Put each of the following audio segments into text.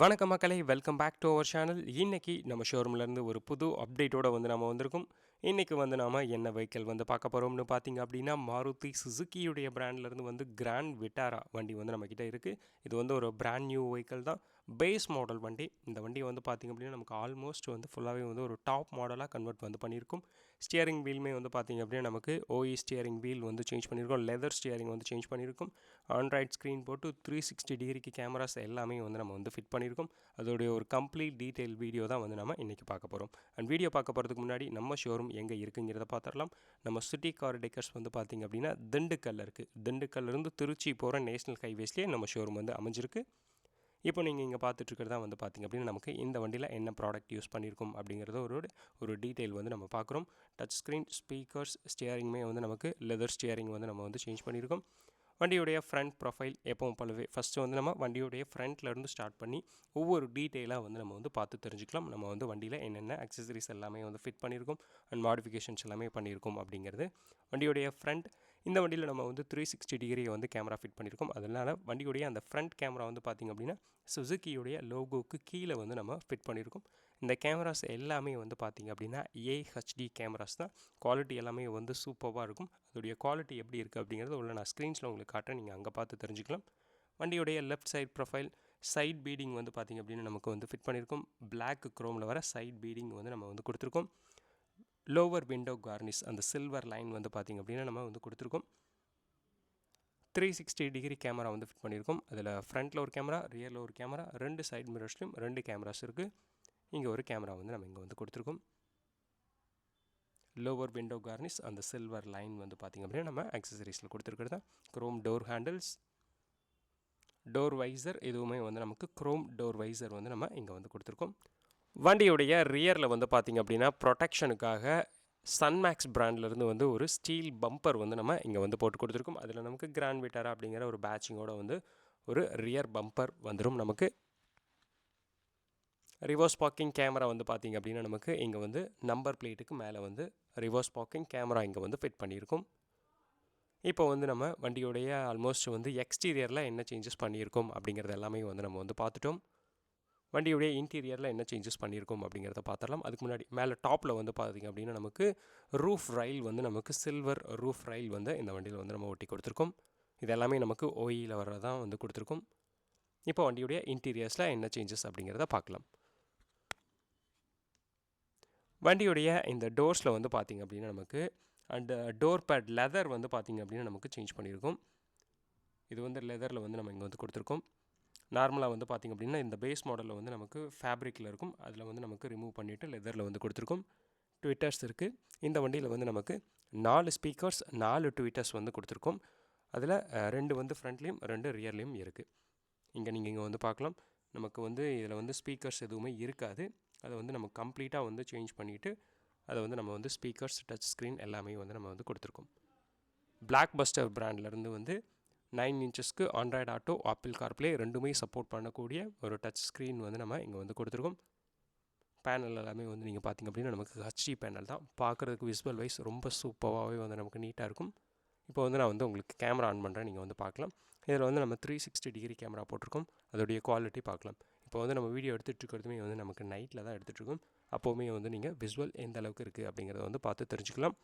வணக்கம் மக்களே, welcome back to our channel. இன்னைக்கு நம்ம ஷோரூம்லேருந்து ஒரு புது அப்டேட்டோட நம்ம வந்திருக்கோம். இன்னைக்கு நாம என்ன வெஹிக்கிள் பார்க்க போகிறோம்னு பார்த்தீங்க அப்படின்னா, மாருதி சுசுக்கியுடைய பிராண்ட்லேருந்து கிராண்ட் விட்டாரா வண்டி நம்மக்கிட்ட இருக்குது. இது ஒரு பிராண்ட் நியூ வெஹிக்கிள் தான். பேஸ் மாடல் வண்டி. இந்த வண்டி பார்த்தீங்க அப்படின்னா நமக்கு ஆல்மோஸ்ட் ஃபுல்லாகவே ஒரு டாப் மாடலாக கன்வெர்ட் பண்ணியிருக்கும். ஸ்டியரிங் வீலுமே பார்த்தீங்க அப்படின்னா நமக்கு ஓஇ ஸ்டியரிங் வீல் சேஞ்ச் பண்ணியிருக்கோம். லெதர் ஸ்டியரிங் சேஞ்ச் பண்ணியிருக்கும். ஆண்ட்ராய்ட் ஸ்க்ரீன் போட்டு 360 டிகிரிக்கு கேமராஸ் எல்லாமே நம்ம ஃபிட் பண்ணியிருக்கோம். அதோடைய ஒரு கம்ப்ளீட் டீட்டெயில் வீடியோ தான் நம்ம இன்றைக்கி பார்க்க போகிறோம். அண்ட் வீடியோ பார்க்க போகிறதுக்கு முன்னாடி நம்ம ஷோரூம் எங்கே இருக்குங்கிறத பார்த்துடலாம். நம்ம சிட்டி கார் டெக்கர்ஸ் பார்த்திங்க அப்படின்னா திண்டுக்கல்ல இருக்குது. திண்டுக்கல்லிருந்து திருச்சி போகிற நேஷனல் ஹைவேஸ்லேயே நம்ம ஷோரூம் அமைஞ்சிருக்கு. இப்போ நீங்கள் இங்கே பார்த்துட்ருக்கிறதா பார்த்திங்க அப்படின்னா நமக்கு இந்த வண்டியில் என்ன ப்ராடக்ட் யூஸ் பண்ணியிருக்கோம் அப்படிங்கிறத ஒரு டீட்டெயில் நம்ம பார்க்குறோம். டச் ஸ்க்ரீன், ஸ்பீக்கர்ஸ், ஸ்டியரிங்குமே நமக்கு லெதர் ஸ்டியரிங் நம்ம சேஞ்ச் பண்ணியிருக்கோம். வண்டியுடைய ஃப்ரண்ட் ப்ரொஃபைல் எப்பவும் போலவே ஃபஸ்ட்டு நம்ம வண்டியுடைய ஃப்ரண்ட்லேருந்து ஸ்டார்ட் பண்ணி ஒவ்வொரு டீட்டெயிலாக நம்ம பார்த்து தெரிஞ்சுக்கலாம். நம்ம வண்டியில் என்னென்ன அக்சசரிஸ் எல்லாமே ஃபிட் பண்ணியிருக்கோம் அண்ட் மாடிஃபிகேஷன்ஸ் எல்லாமே பண்ணியிருக்கோம் அப்படிங்கிறது. வண்டியுடைய ஃப்ரண்ட், இந்த வண்டியில் நம்ம 360 டிகிரி கேமரா ஃபிட் பண்ணியிருக்கோம். அதனால் வண்டியுடைய அந்த ஃப்ரண்ட் கேமரா பார்த்திங்க அப்படின்னா சுசுக்கியுடைய லோகோவுக்கு கீழே நம்ம ஃபிட் பண்ணியிருக்கோம். இந்த கேமராஸ் எல்லாமே பார்த்திங்க அப்படின்னா ஏஹெச்டி கேமராஸ் தான். குவாலிட்டி எல்லாமே சூப்பராக இருக்கும். அதோடைய குவாலிட்டி எப்படி இருக்குது அப்படிங்கிறது உள்ள நான் ஸ்க்ரீன்ஸில் உங்களுக்கு காட்டுறேன். நீங்கள் அங்கே பார்த்து தெரிஞ்சுக்கலாம். வண்டியுடைய லெஃப்ட் சைட் ப்ரொஃபைல், சைட் பீடிங் பார்த்திங்க அப்படின்னா நமக்கு ஃபிட் பண்ணியிருக்கோம். பிளாக் குரோமில் வர சைட் பீடிங் நம்ம கொடுத்துருக்கோம். லோவர் விண்டோ கார்னிஷ், அந்த சில்வர் லைன் பார்த்திங்க அப்படின்னா நம்ம கொடுத்துருக்கோம். 360 டிகிரி கேமரா ஃபிட் பண்ணியிருக்கோம். அதில் ஃப்ரண்ட்டில் ஒரு கேமரா, ரியரில் ஒரு கேமரா, 2 சைட் மிரர்ஸ்லையும் 2 கேமராஸ் இருக்குது. இங்கே ஒரு கேமரா நம்ம இங்கே கொடுத்துருக்கோம். லோவர் விண்டோ கார்னிஷ், அந்த சில்வர் லைன் பார்த்திங்க அப்படின்னா நம்ம அக்சசரிஸில் கொடுத்துருக்கிறது தான். Chrome door handles, door visor, எதுவுமே நமக்கு க்ரோம் டோர் வைசர் நம்ம இங்கே கொடுத்துருக்கோம். வண்டியுடைய ரியரில் பார்த்திங்க அப்படின்னா ப்ரொடெக்ஷனுக்காக சன்மேக்ஸ் பிராண்ட்லேருந்து ஒரு ஸ்டீல் பம்பர் நம்ம இங்கே போட்டு கொடுத்துருக்கோம். அதில் நமக்கு கிராண்ட் விட்டாரா அப்படிங்கிற ஒரு பேட்சிங்கோட ஒரு ரியர் பம்பர் வந்துடும். நமக்கு ரிவர்ஸ் பார்க்கிங் கேமரா பார்த்திங்க அப்படின்னா நமக்கு இங்கே நம்பர் பிளேட்டுக்கு மேலே ரிவர்ஸ் பார்க்கிங் கேமரா இங்கே ஃபிட் பண்ணியிருக்கும். இப்போ நம்ம வண்டியுடைய ஆல்மோஸ்ட் எக்ஸ்டீரியரில் என்ன சேஞ்சஸ் பண்ணியிருக்கோம் அப்படிங்கிறது எல்லாமே நம்ம பார்த்துட்டோம். வண்டியுடைய இன்டீரியரில் என்ன சேஞ்சஸ் பண்ணியிருக்கோம் அப்படிங்கிறத பார்த்துடலாம். அதுக்கு முன்னாடி மேலே டாப்பில் பார்த்திங்க அப்படின்னா நமக்கு ரூஃப் ரயில் நமக்கு சில்வர் ரூஃப் ரயில் இந்த வண்டியில் நம்ம ஒட்டி கொடுத்துருக்கோம். இது எல்லாமே நமக்கு ஓஇயில் வரதான் கொடுத்துருக்கோம். இப்போ வண்டியுடைய இன்டீரியர்ஸில் என்ன சேஞ்சஸ் அப்படிங்கிறத பார்க்கலாம். வண்டியுடைய இந்த டோர்ஸில் பார்த்திங்க அப்படின்னா நமக்கு அந்த டோர் பேட் லெதர் பார்த்திங்க அப்படின்னா நமக்கு சேஞ்ச் பண்ணியிருக்கோம். இது லெதரில் நம்ம இங்கே கொடுத்துருக்கோம். நார்மலாக பார்த்திங்க அப்படின்னா இந்த பேஸ் மாடலில் நமக்கு ஃபேப்ரிக்கில் இருக்கும். அதில் நமக்கு ரிமூவ் பண்ணிவிட்டு லெதரில் கொடுத்துருக்கோம். ட்விட்டர்ஸ் இருக்குது. இந்த வண்டியில் நமக்கு 4 ஸ்பீக்கர்ஸ், 4 ட்விட்டர்ஸ் கொடுத்துருக்கோம். அதில் 2 ஃப்ரண்ட்லேயும் 2 ரியர்லேயும் இருக்குது. நீங்கள் இங்கே பார்க்கலாம். நமக்கு இதில் ஸ்பீக்கர்ஸ் எதுவுமே இருக்காது. அதை நம்ம கம்ப்ளீட்டாக சேஞ்ச் பண்ணிவிட்டு அதை நம்ம ஸ்பீக்கர்ஸ், டச் ஸ்க்ரீன் எல்லாமே நம்ம கொடுத்துருக்கோம். பிளாக் பஸ்டர் பிராண்ட்லேருந்து 9 இன்ச்சஸ்க்கு ஆண்ட்ராய்டு ஆட்டோ, ஆப்பிள் கார்ப்ளே ரெண்டுமே சப்போர்ட் பண்ணக்கூடிய ஒரு டச் ஸ்க்ரீன் நம்ம இங்கே கொடுத்துருக்கோம். பேனல் எல்லாமே நீங்கள் பார்த்திங்க அப்படின்னா நமக்கு ஹச்டி பேனல் தான். பார்க்குறதுக்கு விசுவல் வைஸ் ரொம்ப சூப்பராகவே நமக்கு நீட்டாக இருக்கும். இப்போ நான் உங்களுக்கு கேமரா ஆன் பண்ணுறேன். நீங்கள் பார்க்கலாம். இதில் நம்ம 360 டிகிரி கேமரா போட்டிருக்கோம். அதோடைய குவாலிட்டி பார்க்கலாம். இப்போ நம்ம வீடியோ எடுத்துகிட்டு இருக்கிறதுமே நமக்கு நைட்டில் தான் எடுத்துகிட்ருக்கோம். அப்போவுமே நீங்கள் விசுவல் எந்த அளவுக்கு இருக்குது அப்படிங்கிறத பார்த்து தெரிஞ்சுக்கலாம்.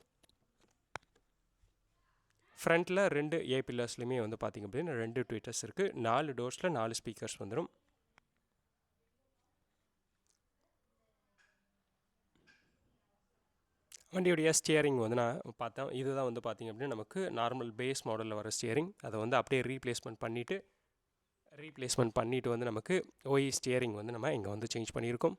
ஃப்ரண்ட்டில் 2 ஏ பில்லர்ஸ்லையுமே பார்த்திங்க அப்படின்னா 2 ட்விட்டர்ஸ் இருக்குது. 4 டோர்ஸில் 4 ஸ்பீக்கர்ஸ் வந்துடும். வண்டியுடைய ஸ்டியரிங் நான் பார்த்தேன். இதுதான் பார்த்திங்க அப்படின்னா நமக்கு நார்மல் பேஸ் மாடலில் வர ஸ்டியரிங். அதை அப்படியே ரீப்ளேஸ்மெண்ட் பண்ணிவிட்டு நமக்கு ஓஇ ஸ்டியரிங் நம்ம இங்கே சேஞ்ச் பண்ணியிருக்கோம்.